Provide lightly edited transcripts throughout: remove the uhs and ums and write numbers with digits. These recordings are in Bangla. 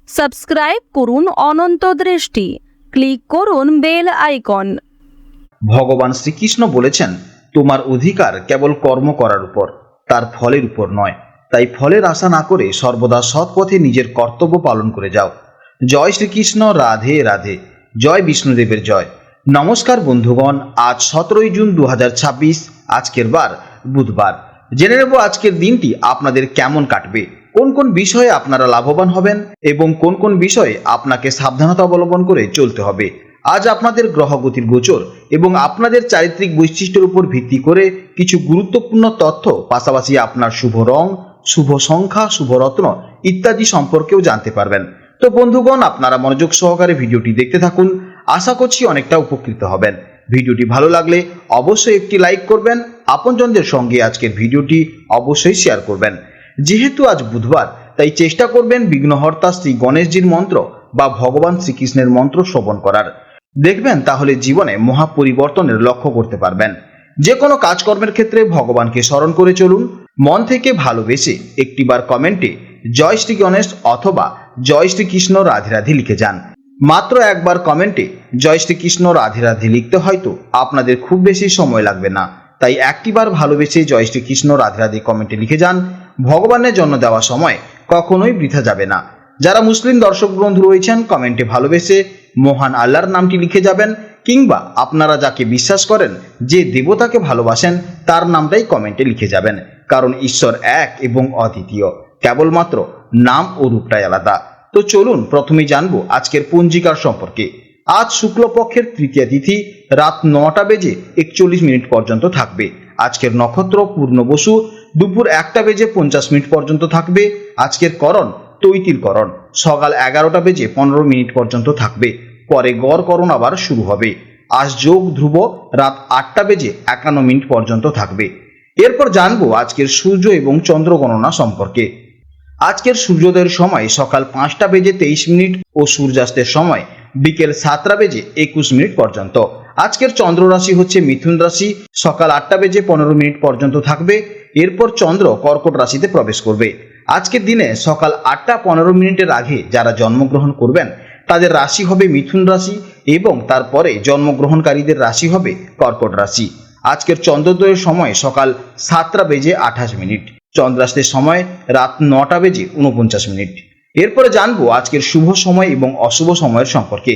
সাবস্ক্রাইব করুন অনন্ত দৃষ্টি, ক্লিক করুন বেল আইকন। ভগবান শ্রীকৃষ্ণ বলেছেন, তোমার অধিকার কেবল কর্ম করার উপর, তার ফলের উপর নয়। তাই ফলের আশা না করে সর্বদা সৎ পথে নিজের কর্তব্য পালন করে যাও। জয় শ্রীকৃষ্ণ, রাধে রাধে, জয় বিষ্ণুদেবের জয়। নমস্কার বন্ধুগণ, আজ 17 জুন 2026, আজকের বার বুধবার। জেনে নেব আজকের দিনটি আপনাদের কেমন কাটবে, কোন কোন বিষয়ে আপনারা লাভবান হবেন এবং কোন কোন বিষয়ে আপনাকে সাবধানতা অবলম্বন করে চলতে হবে। আজ আপনাদের গ্রহগতির গোচর এবং আপনাদের চারিত্রিক বৈশিষ্ট্যের উপর ভিত্তি করে কিছু গুরুত্বপূর্ণ তথ্য, পাশাপাশি আপনার শুভ রং, শুভ সংখ্যা, শুভ রত্ন ইত্যাদি সম্পর্কেও জানতে পারবেন। তো বন্ধুগণ, আপনারা মনোযোগ সহকারে ভিডিওটি দেখতে থাকুন, আশা করছি অনেকটা উপকৃত হবেন। ভিডিওটি ভালো লাগলে অবশ্যই একটি লাইক করবেন, আপনজনদের সঙ্গে আজকের ভিডিওটি অবশ্যই শেয়ার করবেন। যেহেতু আজ বুধবার, তাই চেষ্টা করবেন বিঘ্নহর্তা শ্রী গণেশজির মন্ত্র বা ভগবান শ্রীকৃষ্ণের মন্ত্র শ্রবণ করার। দেখবেন তাহলে জীবনে মহা পরিবর্তনের লক্ষ্য করতে পারবেন। যে কোনো কাজকর্মের ক্ষেত্রে ভগবানকে স্মরণ করে চলুন। মন থেকে ভালোবেসে একটিবার কমেন্টে জয় শ্রী গণেশ অথবা জয় শ্রীকৃষ্ণ রাধে রাধে লিখে যান। মাত্র একবার কমেন্টে জয় শ্রীকৃষ্ণ রাধে রাধে লিখতে হয়তো আপনাদের খুব বেশি সময় লাগবে না, তাই একটিবার ভালোবেসে জয় শ্রীকৃষ্ণ রাধে রাধে কমেন্টে লিখে যান। ভগবানের জন্য দেওয়া সময় কখনোই বৃথা যাবে না। যারা মুসলিম দর্শক বন্ধু রয়েছেন, কমেন্টে ভালোবেসে মহান আল্লাহর নামটি লিখে যাবেন, কিংবা আপনারা যাকে বিশ্বাস করেন, যে দেবতাকে ভালোবাসেন, তার নামটাই কমেন্টে লিখে যাবেন। কারণ ঈশ্বর এক এবং অদ্বিতীয়, কেবলমাত্র নাম ও রূপটাই আলাদা। তো চলুন প্রথমেই জানবো আজকের পঞ্জিকার সম্পর্কে। আজ শুক্লপক্ষের তৃতীয়া তিথি রাত 9:41 পর্যন্ত থাকবে। আজকের নক্ষত্র পূর্ণবসু, দুপুর 1:50 পর্যন্ত থাকবে। আজকের করণ তৈতিল করণ, সকাল 11:15 পর্যন্ত থাকবে। পরে গড় করণ আবার শুরু হবে। আজ যোগ ধ্রুব রাত 8:51 পর্যন্ত থাকবে। এরপর জানবো আজকের সূর্য এবং চন্দ্র গণনা সম্পর্কে। আজকের সূর্যোদয়ের সময় সকাল 5:23 ও সূর্যাস্তের সময় বিকেল 7:21 পর্যন্ত। আজকের চন্দ্র রাশি হচ্ছে মিথুন রাশি, সকাল 8:15 পর্যন্ত থাকবে। এরপর চন্দ্র কর্কট রাশিতে প্রবেশ করবে। আজকের দিনে সকাল 8:15 আগে যারা জন্মগ্রহণ করবেন, তাদের রাশি হবে মিথুন রাশি এবং তারপরে জন্মগ্রহণকারীদের রাশি হবে কর্কট রাশি। আজকের চন্দ্রোদয়ের সময় সকাল 7:28, চন্দ্রাস্তের সময় রাত 9:49। এরপরে জানবো আজকের শুভ সময় এবং অশুভ সময়ের সম্পর্কে।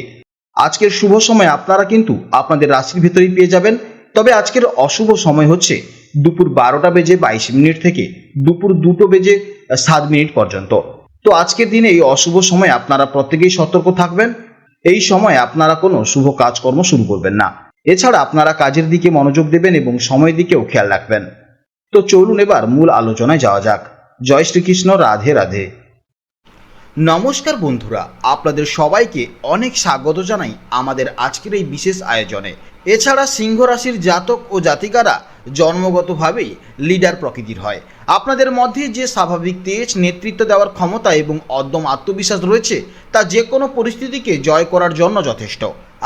আজকের শুভ সময় আপনারা কিন্তু আপনাদের রাশির ভেতরেই পেয়ে যাবেন, তবে আজকের অশুভ সময় হচ্ছে দুপুর 12:22 থেকে দুপুর 2:07 পর্যন্ত। তো আজকের দিনে এই অশুভ সময় আপনারা প্রত্যেকেই সতর্ক থাকবেন। এই সময় আপনারা কোনো শুভ কাজকর্ম শুরু করবেন না। এছাড়া আপনারা কাজের দিকে মনোযোগ দেবেন এবং সময়ের দিকেও খেয়াল রাখবেন। তো চলুন এবার মূল আলোচনায় যাওয়া যাক। জয় শ্রীকৃষ্ণ, রাধে রাধে। নমস্কার বন্ধুরা, আপনাদের সবাইকে অনেক স্বাগত জানাই আমাদের আজকের এই বিশেষ আয়োজনে। এছাড়া সিংহ রাশির জাতক ও জাতিকারা জন্মগতভাবেই লিডার প্রকৃতির হয়। আপনাদের মধ্যে যে স্বাভাবিক তেজ, নেতৃত্ব দেওয়ার ক্ষমতা এবং অদম্য আত্মবিশ্বাস রয়েছে, তা যে কোনো পরিস্থিতিকে জয় করার জন্য যথেষ্ট।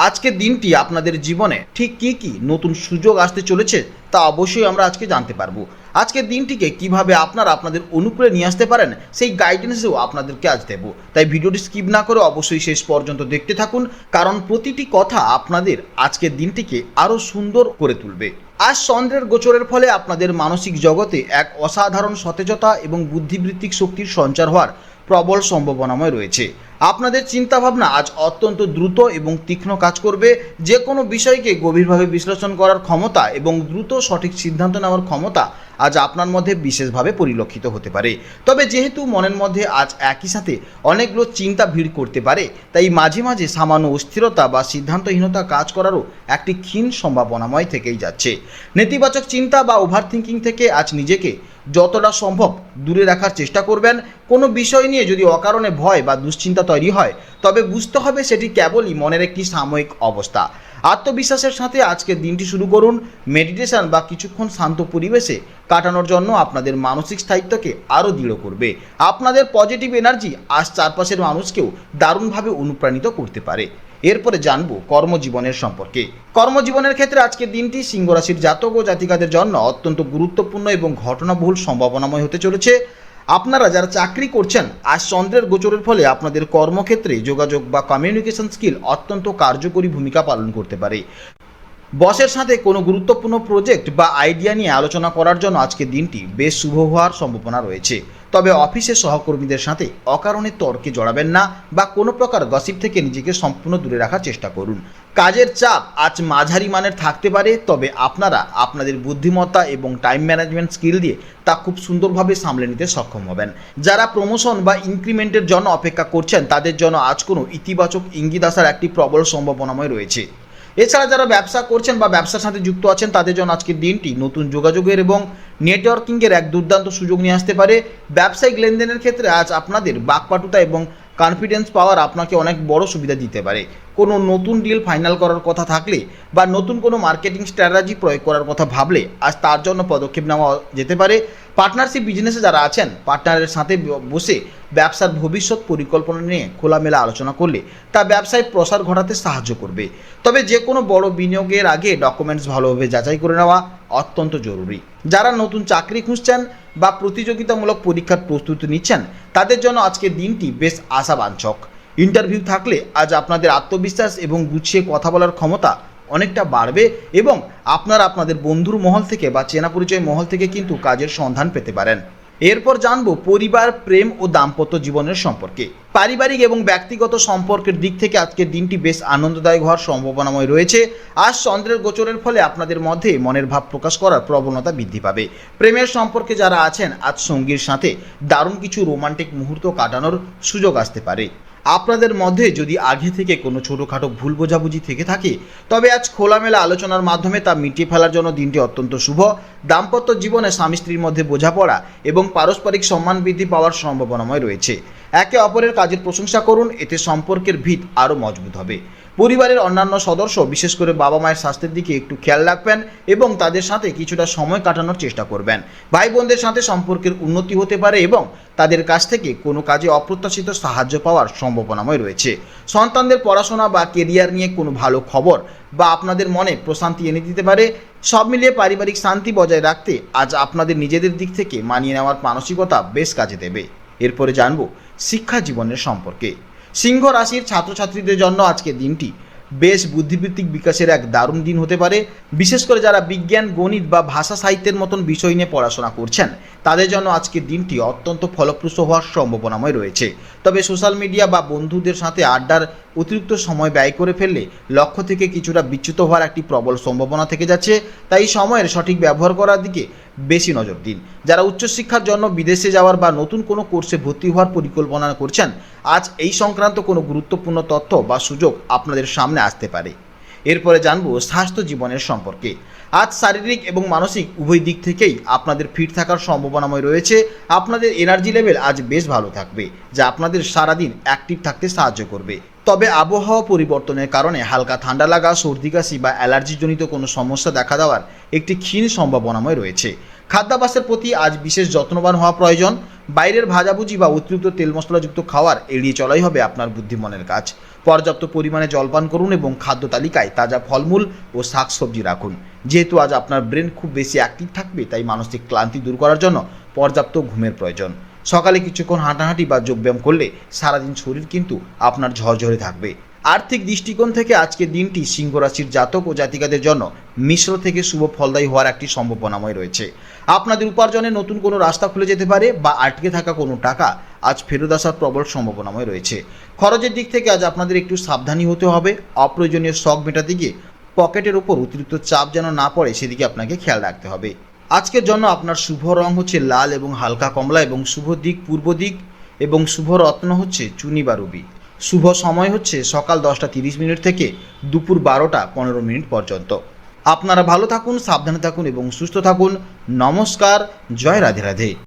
আজকের দিনটি আপনাদের জীবনে ঠিক কী কী নতুন সুযোগ আসতে চলেছে, তা অবশ্যই আমরা আজকে জানতে পারবো। আজকের দিনটিকে কিভাবে আপনারা আপনাদের অনুকূলে নিয়ে আসতে পারেন, সেই গাইডেন্সও আপনাদেরকে আজ দেব। তাই ভিডিওটি স্কিপ না করে অবশ্যই শেষ পর্যন্ত দেখতে থাকুন, কারণ প্রতিটি কথা আপনাদের আজকের দিনটিকে আরও সুন্দর করে তুলবে। আজ চন্দ্রের গোচরের ফলে আপনাদের মানসিক জগতে এক অসাধারণ সতেজতা এবং বুদ্ধিবৃত্তিক শক্তির সঞ্চার হওয়ার প্রবল সম্ভাবনাময় রয়েছে। আপনাদের চিন্তাভাবনা আজ অত্যন্ত দ্রুত এবং তীক্ষ্ণ কাজ করবে। যে কোনো বিষয়কে গভীরভাবে বিশ্লেষণ করার ক্ষমতা এবং দ্রুত সঠিক সিদ্ধান্ত নেওয়ার ক্ষমতা আজ আপনার মধ্যে বিশেষভাবে পরিলক্ষিত হতে পারে। তবে যেহেতু মনের মধ্যে আজ একই সাথে অনেকগুলো চিন্তা ভিড় করতে পারে, তাই মাঝে মাঝে সামান্য অস্থিরতা বা সিদ্ধান্তহীনতা কাজ করারও একটি ক্ষীণ সম্ভাবনাময় থেকেই যাচ্ছে। নেতিবাচক চিন্তা বা ওভার থিঙ্কিং থেকে আজ নিজেকে যতটা সম্ভব দূরে রাখার চেষ্টা করবেন। কোনো বিষয় নিয়ে যদি অকারণে ভয় বা দুশ্চিন্তা তৈরি হয়, তবে বুঝতে হবে সেটি কেবলই মনের একটি সাময়িক অবস্থা। আত্মবিশ্বাসের সাথে আজকের দিনটি শুরু করুন। মেডিটেশন বা কিছুক্ষণ শান্ত পরিবেশে কাটানোর জন্য আপনাদের মানসিক স্থায়িত্বকে আরও দৃঢ় করবে। আপনাদের পজিটিভ এনার্জি আজ চারপাশের মানুষকেও দারুণভাবে অনুপ্রাণিত করতে পারে। এরপরে জানবো কর্মজীবনের সম্পর্কে। কর্মজীবনের ক্ষেত্রে আজকের দিনটি সিংহ রাশির জাতক ও জাতিকাদের জন্য অত্যন্ত গুরুত্বপূর্ণ এবং ঘটনাবহুল সম্ভাবনাময় হতে চলেছে। আপনারা যারা চাকরি করছেন, আজ চন্দ্রের গোচরের ফলে আপনাদের কর্মক্ষেত্রে যোগাযোগ বা কমিউনিকেশন স্কিল অত্যন্ত কার্যকরী ভূমিকা পালন করতে পারে। বসের সাথে কোনো গুরুত্বপূর্ণ প্রজেক্ট বা আইডিয়া নিয়ে আলোচনা করার জন্য আজকের দিনটি বেশ শুভ হওয়ার সম্ভাবনা রয়েছে। তবে অফিসের সহকর্মীদের সাথে অকারণে তর্কে জড়াবেন না বা কোনো প্রকার গসিপ থেকে নিজেকে সম্পূর্ণ দূরে রাখার চেষ্টা করুন। কাজের চাপ আজ মাঝারি মানের থাকতে পারে, তবে আপনারা আপনাদের বুদ্ধিমত্তা এবং টাইম ম্যানেজমেন্ট স্কিল দিয়ে তা খুব সুন্দরভাবে সামলে নিতে সক্ষম হবেন। যারা প্রমোশন বা ইনক্রিমেন্টের জন্য অপেক্ষা করছেন, তাদের জন্য আজ কোনো ইতিবাচক ইঙ্গিত আসার একটি প্রবল সম্ভাবনাময় রয়েছে। এছাড়া যারা ব্যবসা করছেন বা ব্যবসার সাথে যুক্ত আছেন, তাদের জন্য আজকের দিনটি নতুন যোগাযোগের এবং নেটওয়ার্কিংয়ের এক দুর্দান্ত সুযোগ নিয়ে আসতে পারে। ব্যবসায়িক লেনদেনের ক্ষেত্রে আজ আপনাদের বাকপটুতা এবং কনফিডেন্স পাওয়ার আপনাকে অনেক বড় সুবিধা দিতে পারে। কোনো নতুন ডিল ফাইনাল করার কথা থাকলে বা নতুন কোনো মার্কেটিং স্ট্র্যাটেজি প্রয়োগ করার কথা ভাবলে আজ তার জন্য পদক্ষেপ নেওয়া যেতে পারে। পার্টনারশিপ বিজনেসে যারা আছেন, পার্টনারের সাথে বসে ব্যবসার ভবিষ্যৎ পরিকল্পনা নিয়ে খোলামেলা আলোচনা করলে তা ব্যবসায় প্রসার ঘটাতে সাহায্য করবে। তবে যে কোনো বড় বিনিয়োগের আগে ডকুমেন্টস ভালোভাবে যাচাই করে নেওয়া অত্যন্ত জরুরি। যারা নতুন চাকরি খুঁজছেন বা প্রতিযোগিতামূলক পরীক্ষার প্রস্তুতি নিচ্ছেন, তাদের জন্য আজকের দিনটি বেশ আশাবাঞ্ছক। ইন্টারভিউ থাকলে আজ আপনাদের আত্মবিশ্বাস এবং গুছিয়ে কথা বলার ক্ষমতা অনেকটা বাড়বে এবং আপনারা আপনাদের বন্ধুর মহল থেকে বা চেনা পরিচয় মহল থেকে কিন্তু কাজের সন্ধান পেতে পারেন। এরপর জানবো পরিবার, প্রেম ও দাম্পত্য জীবনের সম্পর্কে। পারিবারিক এবং ব্যক্তিগত সম্পর্কের দিক থেকে আজকের দিনটি বেশ আনন্দদায়ক হওয়ার সম্ভাবনাময় রয়েছে। আজ চন্দ্রের গোচরের ফলে আপনাদের মধ্যে মনের ভাব প্রকাশ করার প্রবণতা বৃদ্ধি পাবে। প্রেমের সম্পর্কে যারা আছেন, আজ সঙ্গীর সাথে দারুণ কিছু রোমান্টিক মুহূর্ত কাটানোর সুযোগ আসতে পারে। আপনাদের মধ্যে যদি আগে থেকে কোনো ছোটোখাটো ভুল বোঝাবুঝি থেকে থাকে, তবে আজ খোলামেলা আলোচনার মাধ্যমে তা মিটিয়ে ফেলার জন্য দিনটি অত্যন্ত শুভ। দাম্পত্য জীবনে স্বামী স্ত্রীর মধ্যে বোঝাপড়া এবং পারস্পরিক সম্মান বৃদ্ধি পাওয়ার সম্ভাবনাময় রয়েছে। একে অপরের কাজের প্রশংসা করুন, এতে সম্পর্কের ভিত আরও মজবুত হবে। পরিবারের অন্যান্য সদস্য, বিশেষ করে বাবা মায়ের স্বাস্থ্যের দিকে একটু খেয়াল রাখবেন এবং তাদের সাথে কিছুটা সময় কাটানোর চেষ্টা করবেন। ভাই বোনদের সাথে সম্পর্কের উন্নতি হতে পারে এবং তাদের কাছ থেকে কোনো কাজে অপ্রত্যাশিত সাহায্য পাওয়ার সম্ভাবনাময় রয়েছে। সন্তানদের পড়াশোনা বা কেরিয়ার নিয়ে কোনো ভালো খবর বা আপনাদের মনে প্রশান্তি এনে দিতে পারে। সব মিলিয়ে পারিবারিক শান্তি বজায় রাখতে আজ আপনাদের নিজেদের দিক থেকে মানিয়ে নেওয়ার মানসিকতা বেশ কাজে দেবে। এরপরে জানবো শিক্ষা জীবনের সম্পর্কে। সিংহ রাশির ছাত্রছাত্রীদের জন্য আজকের দিনটি বেশ বুদ্ধিবৃত্তিক বিকাশের এক দারুণ দিন হতে পারে। বিশেষ করে যারা বিজ্ঞান, গণিত বা ভাষা সাহিত্যের মতন বিষয় নিয়ে পড়াশোনা করছেন, তাদের জন্য আজকের দিনটি অত্যন্ত ফলপ্রসূ হওয়ার সম্ভাবনাময় রয়েছে। তবে সোশ্যাল মিডিয়া বা বন্ধুদের সাথে আড্ডার অতিরিক্ত সময় ব্যয় করে ফেললে লক্ষ্য থেকে কিছুটা বিচ্যুত হওয়ার একটি প্রবল সম্ভাবনা থেকে যাচ্ছে। তাই সময়ের সঠিক ব্যবহার করার দিকে বেশি নজর দিন। যারা উচ্চশিক্ষার জন্য বিদেশে যাওয়ার বা নতুন কোনো কোর্সে ভর্তি হওয়ার পরিকল্পনা করছেন, আজ এই সংক্রান্ত কোনো গুরুত্বপূর্ণ তথ্য বা সুযোগ আপনাদের সামনে আসতে পারে। এরপরে জানবো স্বাস্থ্য জীবনের সম্পর্কে। আজ শারীরিক এবং মানসিক উভয় দিক থেকেই আপনাদের ফিট থাকার সম্ভাবনাময় রয়েছে। আপনাদের এনার্জি লেভেল আজ বেশ ভালো থাকবে, যা আপনাদের সারাদিন অ্যাক্টিভ থাকতে সাহায্য করবে। তবে আবহাওয়া পরিবর্তনের কারণে হালকা ঠান্ডা লাগা, সর্দি কাশি বা অ্যালার্জিজনিত কোনো সমস্যা দেখা দেওয়ার একটি ক্ষীণ সম্ভাবনাময় রয়েছে। খাদ্যাভ্যাসের প্রতি আজ বিশেষ যত্নবান হওয়া প্রয়োজন। বাইরের ভাজাভুজি বা অতিরিক্ত তেল মশলাযুক্ত খাবার এড়িয়ে চলাই হবে আপনার বুদ্ধিমানের কাজ। পর্যাপ্ত পরিমাণে জলপান করুন এবং খাদ্য তালিকায় তাজা ফলমূল ও শাকসবজি রাখুন। যেহেতু আজ আপনার ব্রেন খুব বেশি অ্যাক্টিভ থাকবে, তাই মানসিক ক্লান্তি দূর করার জন্য পর্যাপ্ত ঘুমের প্রয়োজন। সকালে কিছুক্ষণ হাঁটাহাঁটি বা যোগব্যায়াম করলে সারাদিন শরীর কিন্তু আপনার ঝরঝরে থাকবে। আর্থিক দৃষ্টিকোণ থেকে আজকের দিনটি সিংহ রাশির জাতক ও জাতিকাদের জন্য মিশ্র থেকে শুভ ফলদায়ী হওয়ার একটি সম্ভাবনাময় রয়েছে। আপনাদের উপার্জনের নতুন কোনো রাস্তা খুলে যেতে পারে বা আটকে থাকা কোনো টাকা আজ ফেরত আসার প্রবল সম্ভাবনাময় রয়েছে। খরচের দিক থেকে আজ আপনাদের একটু সাবধানী হতে হবে। অপ্রয়োজনীয় শখ মেটাতে গিয়ে পকেটের উপর অতিরিক্ত চাপ যেন না পড়ে, সেদিকে আপনাকে খেয়াল রাখতে হবে। আজকের জন্য আপনার শুভ রং হচ্ছে লাল এবং হালকা কমলা এবং শুভ দিক পূর্ব দিক এবং শুভ রত্ন হচ্ছে চুনি বা রুবি। শুভ সময় হচ্ছে সকাল 10টা 30 মিনিট থেকে দুপুর 12টা 15 মিনিট পর্যন্ত। আপনারা ভালো থাকুন, সাবধানে থাকুন এবং সুস্থ থাকুন। নমস্কার, জয় রাধে রাধে।